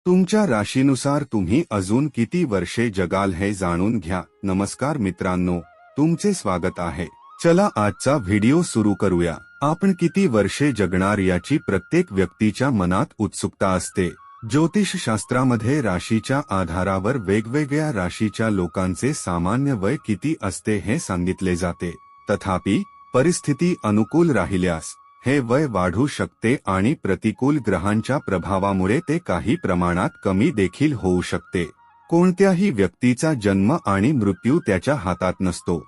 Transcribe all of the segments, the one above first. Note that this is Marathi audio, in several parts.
तुमच्या राशीनुसार तुम्ही अजून किती वर्षे जगाल हे जाणून घ्या। नमस्कार मित्रांनो, तुमचे स्वागत आहे। चला आजचा व्हिडिओ सुरू करूया। आपण किती वर्षे जगणार याची प्रत्येक व्यक्तीच्या मनात उत्सुकता असते। ज्योतिषशास्त्रामध्ये राशीच्या आधारावर वेगवेगळ्या राशीच्या लोकांचे सामान्य वय किती असते हे सांगितले जाते। तथापि परिस्थिती अनुकूल राहिल्यास हे वय वाढू शकते आणि प्रतिकूल ग्रहांच्या प्रभावामुळे ते काही प्रमाणात कमी देखील होऊ शकते। कोणत्याही व्यक्तीचा जन्म आणि मृत्यू त्याच्या हातात नसतो।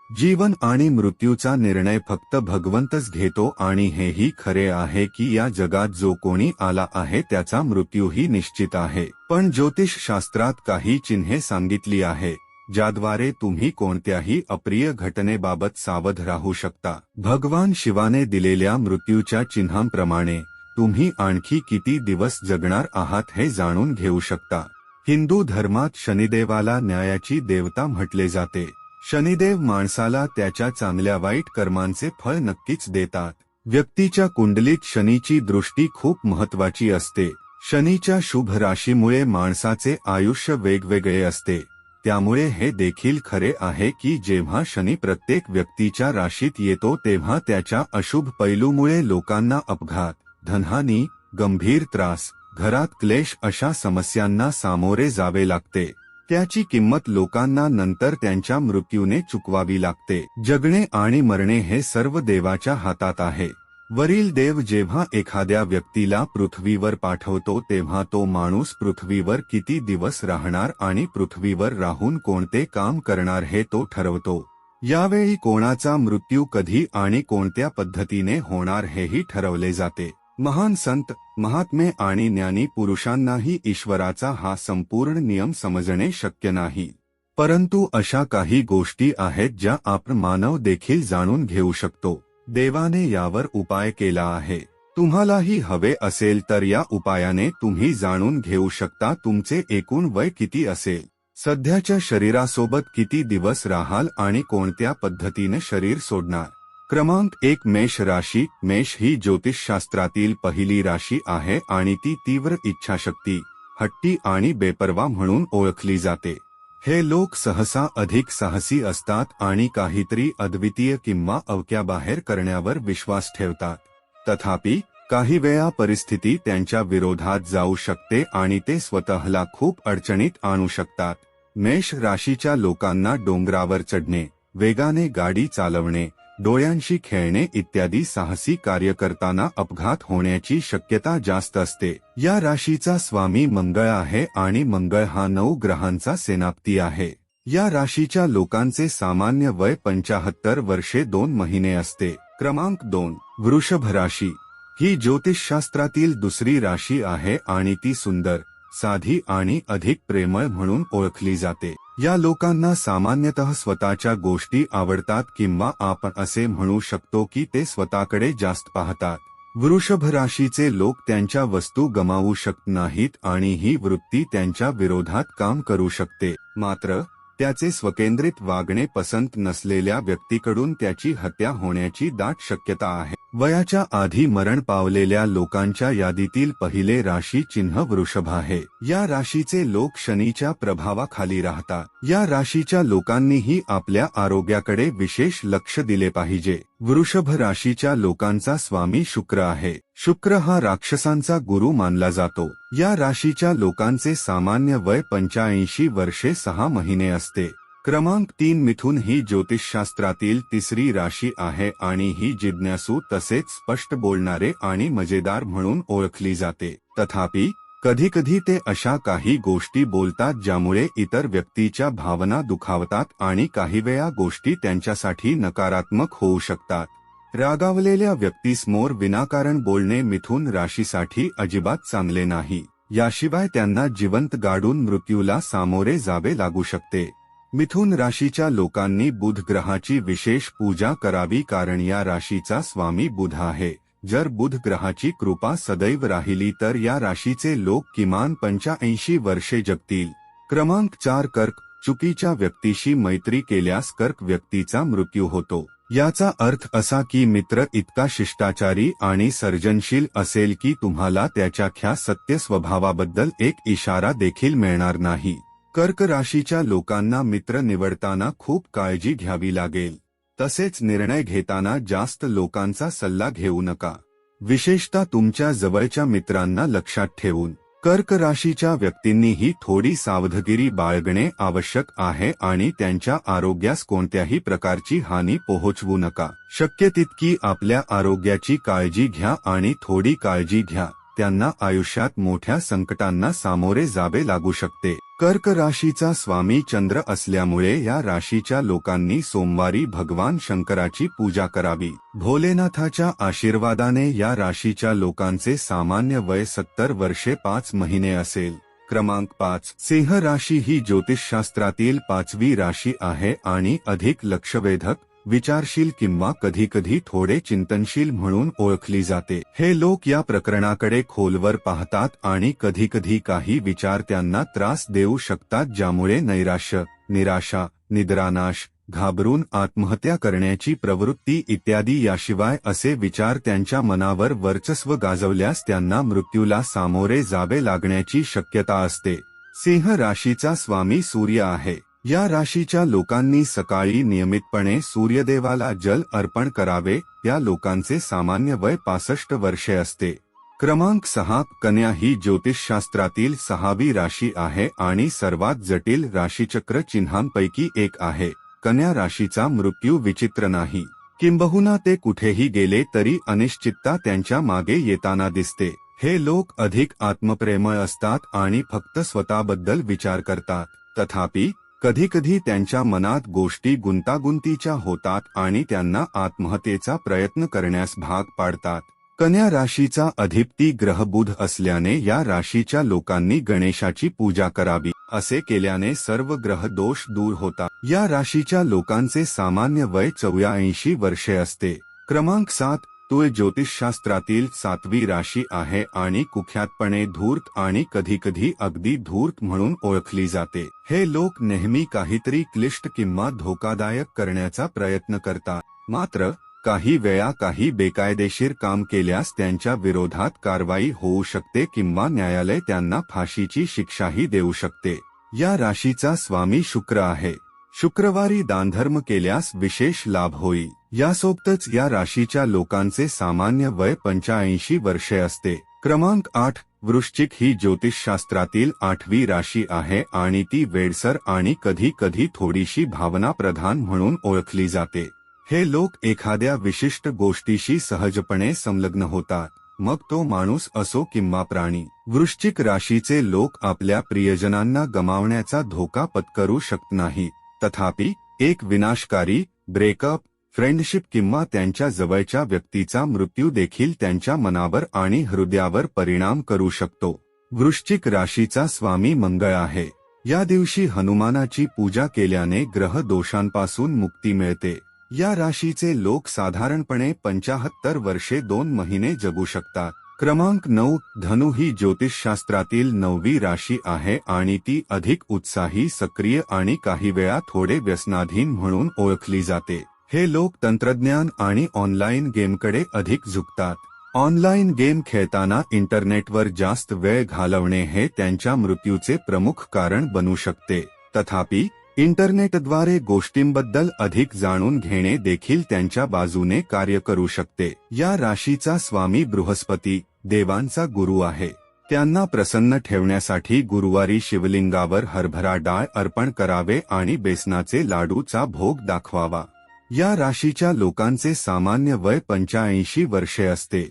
जीवन आणि मृत्यूचा निर्णय फक्त भगवंतच घेतो आणि हेही खरे आहे की या जगात जो कोणी आला आहे त्याचा मृत्यूही निश्चित आहे। पण ज्योतिषशास्त्रात काही चिन्हे सांगितली आहे ज्याद्वारे तुम्ही कोणत्याही अप्रिय घटनेबाबत सावध राहू शकता। भगवान शिवाने दिलेल्या मृत्यूच्या चिन्हांप्रमाणे तुम्ही आणखी किती दिवस जगणार आहात हे जाणून घेऊ शकता। हिंदू धर्मात शनिदेवाला न्यायाची देवता म्हटले जाते। शनिदेव माणसाला त्याच्या चांगल्या वाईट कर्मांचे फळ नक्कीच देतात। व्यक्तीच्या कुंडलीत शनीची दृष्टी खूप महत्त्वाची असते। शनीच्या शुभ राशीमुळे माणसाचे आयुष्य वेगवेगळे असते। त्यामुळे हे देखील खरे आहे की जेव्हा शनी प्रत्येक व्यक्तीच्या राशीत येतो तेव्हा त्याच्या अशुभ पैलूमुळे लोकांना अपघात, धनहानी, गंभीर त्रास, घरात क्लेश अशा समस्यांना सामोरे जावे लागते। त्याची किंमत लोकांना नंतर त्यांच्या मृत्यूने चुकवावी लागते। जगणे आणि मरणे हे सर्व देवाच्या हातात आहे। वरील देव जेव्हा एखाद्या व्यक्तीला पृथ्वीवर पाठवतो तेव्हा तो माणूस पृथ्वीवर किती दिवस राहणार आणि पृथ्वीवर राहून कोणते काम करणार हे तो ठरवतो। यावेळी कोणाचा मृत्यू कधी आणि कोणत्या पद्धतीने होणार हेही ठरवले जाते। महान संत, महात्मे आणि ज्ञानी पुरुषांनाही ईश्वराचा हा संपूर्ण नियम समजणे शक्य नाही। परंतु अशा काही गोष्टी आहेत ज्या आपण मानव देखील जाणून घेऊ शकतो। देवाने यावर उपाय केला आहे। तुम्हालाही हवे असेल तर या उपायाने तुम्ही जाणून घेऊ शकता तुमचे एकूण वय किती असेल, सध्याच्या शरीरासोबत किती दिवस राहाल आणि कोणत्या पद्धतीने शरीर सोडणार। क्रमांक 1, मेष राशी। मेष ही ज्योतिषशास्त्रातील पहिली राशी आहे आणि ती तीव्र इच्छाशक्ती, हट्टी आणि बेपर्वा म्हणून ओळखली जाते। हे लोक सहसा अधिक साहसी असतात आणि काहीतरी अद्वितीय किंवा अवक्याबाहेर करण्यावर विश्वास ठेवतात। तथापि काही वेळा परिस्थिती त्यांच्या विरोधात जाऊ शकते आणि ते स्वतःला खूप अडचणीत आणू शकतात। मेष राशीच्या लोकांना डोंगरावर चढणे, वेगाने गाडी चालवणे, डोळ्यांशी खेळणे इत्यादी साहसी कार्य करताना अपघात होण्याची शक्यता जास्त असते। या राशीचा स्वामी मंगळ आहे आणि मंगळ हा 9 ग्रहांचा सेनापती आहे। या राशीच्या लोकांचे सामान्य वय 75 वर्षे 2 महिने असते। क्रमांक 2, वृषभ राशी। ही ज्योतिषशास्त्रातील दुसरी राशी आहे आणि ती सुंदर, साधी आणि अधिक प्रेमळ म्हणून ओळखली जाते। या लोकांना सामान्यतः स्वतःच्या गोष्टी आवडतात किंवा आपण असे म्हणू शकतो की ते स्वतःकडे जास्त पाहतात। वृषभ राशीचे लोक त्यांच्या वस्तू गमावू शकत नाहीत आणि ही वृत्ती त्यांच्या विरोधात काम करू शकते। मात्र त्याचे स्वकेंद्रित वागणे पसंत नसलेल्या व्यक्तीकडून त्याची हत्या होण्याची दाट शक्यता आहे। वयाच्या आधी मरण पावलेल्या लोकांच्या यादीतील पहिले राशी चिन्ह वृषभ आहे। या राशीचे लोक शनीच्या प्रभावाखाली राहतात। या राशीच्या लोकांनीही आपल्या आरोग्याकडे विशेष लक्ष दिले पाहिजे। वृषभ राशीच्या लोकांचा स्वामी शुक्र आहे। शुक्र हा राक्षसांचा गुरु मानला जातो। या राशीच्या लोकांचे सामान्य वय 85 वर्षे 6 महिने असते। क्रमांक 3, मिथुन ही ज्योतिषशास्त्रातील तिसरी राशी आहे आणि ही जिज्ञासू तसेच स्पष्ट बोलणारे आणि मजेदार म्हणून ओळखली जाते। तथापि कधीकधी ते अशा काही गोष्टी बोलतात ज्यामुळे इतर व्यक्तीच्या भावना दुखावतात आणि काही वेळा गोष्टी त्यांच्यासाठी नकारात्मक होऊ शकतात। रागावलेल्या व्यक्तीसमोर विनाकारण बोलणे मिथुन राशीसाठी अजिबात चांगले नाही। याशिवाय त्यांना जिवंत गाडून मृत्यूला सामोरे जावे लागू शकते। मिथुन राशीच्या लोकांनी बुध ग्रहाची विशेष पूजा करावी कारण या राशीचा स्वामी बुध आहे। जर बुध ग्रहाची कृपा सदैव राहिली तर या राशीचे लोक किमान 85 वर्षे जगतील। क्रमांक 4, कर्क। चुकीच्या व्यक्तीशी मैत्री केल्यास कर्क व्यक्तीचा मृत्यू होतो। याचा अर्थ असा की मित्र इतका शिष्टाचारी आणि सर्जनशील असेल की तुम्हाला त्याच्या सत्य स्वभावाबद्दल एक इशारा देखील मिळणार नाही. कर्क राशीच्या लोकांना मित्र निवडताना खूप काळजी घ्यावी लागेल. तसेच निर्णय घेताना जास्त लोकांचा सल्ला घेऊ नका, विशेषतः तुमच्या जवळच्या मित्रांना लक्षात ठेवून. कर्क राशीच्या व्यक्तींनीही थोडी सावधगिरी बाळगणे आवश्यक आहे आणि त्यांच्या आरोग्यास कोणत्याही प्रकारची हानी पोहोचवू नका. शक्य तितकी आपल्या आरोग्याची काळजी घ्या आणि थोडी काळजी घ्या, त्यांना आयुष्यात मोठ्या संकटांना सामोरे जावे लागू शकते. कर्क राशीचा स्वामी चंद्र असल्यामुळे या राशीच्या लोकांनी सोमवारी भगवान शंकराची पूजा करावी. भोलेनाथाच्या आशीर्वादाने या राशीच्या लोकांचे सामान्य वय 70 वर्षे 5 महिने असेल. क्रमांक 5. सिंह राशी ही ज्योतिषशास्त्रातील 5वी राशी आहे आणि अधिक लक्षवेधक, विचारशील किंवा कधीकधी थोडे चिंतनशील म्हणून ओळखली जाते. हे लोक या प्रकरणाकडे खोलवर पाहतात आणि कधीकधी काही विचार त्यांना त्रास देऊ शकतात, ज्यामुळे नैराश्य, निराशा, निद्रानाश, घाबरून आत्महत्या करण्याची प्रवृत्ती इत्यादी. याशिवाय असे विचार त्यांच्या मनावर वर्चस्व गाजवल्यास त्यांना मृत्यूला सामोरे जावे लागण्याची शक्यता असते. सिंह राशीचा स्वामी सूर्य आहे. या राशीच्या लोकांनी सकाळी नियमितपणे सूर्यदेवाला जल अर्पण करावे. या लोकांचे सामान्य वय 65 वर्षे असते. क्रमांक 6. कन्या ही ज्योतिषशास्त्रातील 6वी राशी आहे आणि सर्वात जटिल राशीचक्र चिन्हांपैकी एक आहे. कन्या राशीचा मृत्यू विचित्र नाही, किंबहुना ते कुठेही गेले तरी अनिश्चितता त्यांच्या मागे येताना दिसते. हे लोक अधिक आत्मप्रेमळ असतात आणि फक्त स्वतःबद्दल विचार करतात. तथापि कधीकधी त्यांच्या मनात गोष्टी गुंतागुंतीच्या होतात आणि त्यांना आत्महत्येचा प्रयत्न करण्यास भाग पाडतात. कन्या राशीचा अधिपती ग्रह बुध असल्याने या राशीच्या लोकांनी गणेशाची पूजा करावी. असे केल्याने सर्व ग्रह दोष दूर होतात. या राशीच्या लोकांचे सामान्य वय 84 वर्षे असते. क्रमांक 7. तुळ ज्योतिषशास्त्रातील 7वी राशी आहे आणि कुख्यातपणे धूर्त आणि कधीकधी अगदी धूर्त म्हणून ओळखली जाते. हे लोक नेहमी काहीतरी क्लिष्ट किंवा धोकादायक करण्याचा प्रयत्न करतात. मात्र काही वेळा काही बेकायदेशीर काम केल्यास त्यांच्या विरोधात कारवाई होऊ शकते किंवा न्यायालय त्यांना फाशीची शिक्षाही देऊ शकते. या राशीचा स्वामी शुक्र आहे. शुक्रवारी दानधर्म केल्यास विशेष लाभ होईल. यासोबतच या राशीच्या लोकांचे सामान्य वय 85 वर्षे असते. क्रमांक 8. वृश्चिक ही ज्योतिषशास्त्रातील 8वी राशी आहे आणि ती वेडसर आणि कधी कधी थोडीशी भावनाप्रधान म्हणून ओळखली जाते. हे लोक एखाद्या विशिष्ट गोष्टीशी सहजपणे संलग्न होतात, मग तो माणूस असो किंवा प्राणी. वृश्चिक राशीचे लोक आपल्या प्रियजनांना गमावण्याचा धोका पत्करू शकत नाहीत. तथापि एक विनाशकारी ब्रेकअप, फ्रेंडशिप किंवा त्यांच्या जवळच्या व्यक्तीचा मृत्यू देखील त्यांच्या मनावर आणि हृदयावर परिणाम करू शकतो. वृश्चिक राशीचा स्वामी मंगळ आहे. या दिवशी हनुमानाची पूजा केल्याने ग्रह दोषांपासून मुक्ती मिळते. या राशीचे लोक साधारणपणे 75 वर्षे 2 महिने जगू शकतात. क्रमांक 9. धनु ही ज्योतिषशास्त्रातील 9वी राशी आहे आणि ती अधिक उत्साही, सक्रिय आणि काही वेळा थोडे व्यसनाधीन म्हणून ओळखली जाते. हे लोक तंत्रज्ञान आणि ऑनलाईन गेमकडे अधिक झुकतात. ऑनलाईन गेम खेळताना इंटरनेटवर जास्त वेळ घालवणे हे त्यांच्या मृत्यूचे प्रमुख कारण बनू शकते. तथापि इंटरनेटद्वारे गोष्टींबद्दल अधिक जाणून घेणे देखील त्यांच्या बाजूने कार्य करू शकते. या राशीचा स्वामी बृहस्पती देवांचा गुरु आहे. त्यांना प्रसन्न ठेवण्यासाठी गुरुवारी शिवलिंगावर हरभरा डाळ अर्पण करावे आणि बेसनाचे लाडूचा भोग दाखवावा. या राशीच्या लोकांचे सामान्य वय 85 वर्षे असते.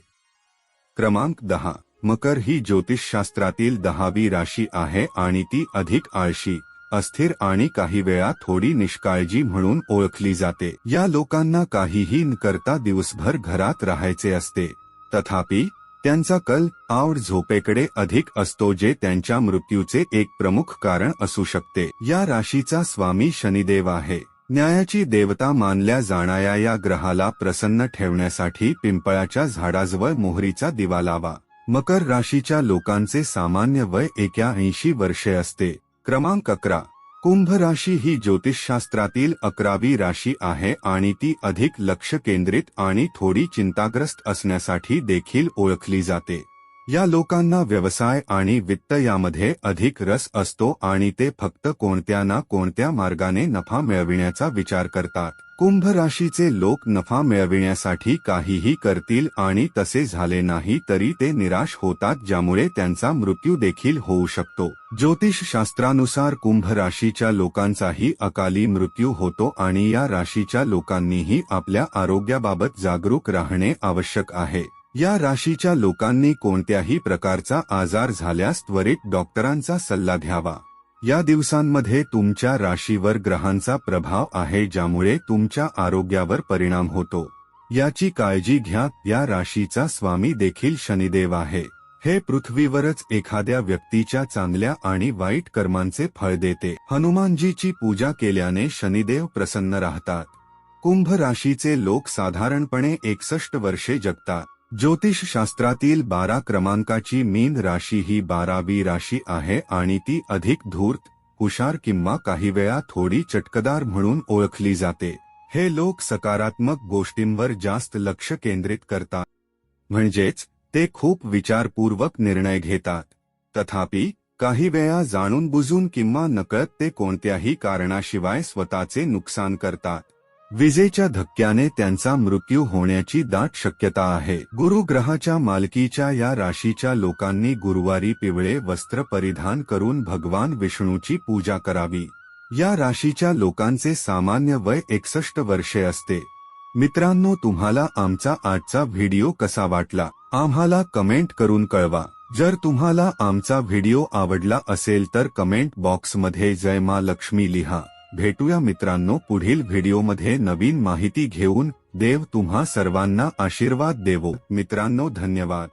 क्रमांक 10. मकर ही ज्योतिषशास्त्रातील 10वी राशी आहे आणि ती अधिक आळशी, अस्थिर आणि काही वेळा थोडी निष्काळजी म्हणून ओळखली जाते. या लोकांना काहीही न करता दिवसभर घरात राहायचे असते. तथापि त्यांचा कल आवड झोपेकडे अधिक असतो, जे त्यांच्या मृत्यूचे एक प्रमुख कारण असू शकते. या राशीचा स्वामी शनिदेव आहे. न्यायाची देवता मानल्या जाणाऱ्या या ग्रहाला प्रसन्न ठेवण्यासाठी पिंपळाच्या झाडाजवळ मोहरीचा दिवा लावा. मकर राशीच्या लोकांचे सामान्य वय 81 वर्षे असते. क्रमांक 11. कुंभ राशी ही ज्योतिषशास्त्रातील 11वी राशी आहे आणि ती अधिक लक्ष केंद्रित आणि थोडी चिंताग्रस्त असण्यासाठी देखील ओळखली जाते. या लोकांना व्यवसाय आणि वित्त यामध्ये अधिक रस असतो आणि ते फक्त कोणत्या ना कोणत्या मार्गाने नफा मिळविण्याचा विचार करतात. कुंभ राशीचे लोक नफा मिळविण्यासाठी काहीही करतील आणि तसे झाले नाही तरी ते निराश होतात, ज्यामुळे त्यांचा मृत्यू देखील होऊ शकतो. ज्योतिषशास्त्रानुसार कुंभ राशीच्या लोकांचाही अकाली मृत्यू होतो आणि या राशीच्या लोकांनीही आपल्या आरोग्याबाबत जागरूक राहणे आवश्यक आहे. या राशीच्या लोकांनी कोणत्याही प्रकारचा आजार झाल्यास त्वरित डॉक्टरांचा सल्ला घ्यावा. या दिवसांमध्ये तुमच्या राशीवर ग्रहांचा प्रभाव आहे, ज्यामुळे तुमच्या आरोग्यावर परिणाम होतो. याची काळजी घ्या. या राशीचा स्वामी देखील शनिदेव आहे. हे पृथ्वीवरच एखाद्या व्यक्तीच्या चांगल्या आणि वाईट कर्मांचे फळ देते. हनुमानजीची पूजा केल्याने शनिदेव प्रसन्न राहतात. कुंभ राशीचे लोक साधारणपणे 61 वर्षे जगतात. ज्योतिषशास्त्रातील 12 क्रमांकाची मीन राशी ही 12वी राशी आहे आणि ती अधिक धूर्त, हुशार किंवा काही वेळा थोडी चटकदार म्हणून ओळखली जाते. हे लोक सकारात्मक गोष्टींवर जास्त लक्ष केंद्रित करतात, म्हणजेच ते खूप विचारपूर्वक निर्णय घेतात. तथापि काही वेळा जाणून बुजून किंवा नकळत ते कोणत्याही कारणाशिवाय स्वतःचे नुकसान करतात. विजेच्या धक्क्याने त्यांचा मृत्यू होण्याची दाट शक्यता आहे. गुरु ग्रहाच्या मालकीच्या या राशीच्या लोकांनी गुरुवारी पिवळे वस्त्र परिधान करून भगवान विष्णूची पूजा करावी. या राशीच्या लोकांचे सामान्य वय 61 वर्षे असते. मित्रांनो, तुम्हाला आमचा आजचा व्हिडिओ कसा वाटला आम्हाला कमेंट करून कळवा. जर तुम्हाला आमचा व्हिडिओ आवडला असेल तर कमेंट बॉक्समध्ये जय मा लक्ष्मी लिहा. भेटूया मित्रांनो पुढील व्हिडिओमध्ये नवीन माहिती घेऊन. देव तुम्हा सर्वांना आशीर्वाद देवो. मित्रांनो, धन्यवाद.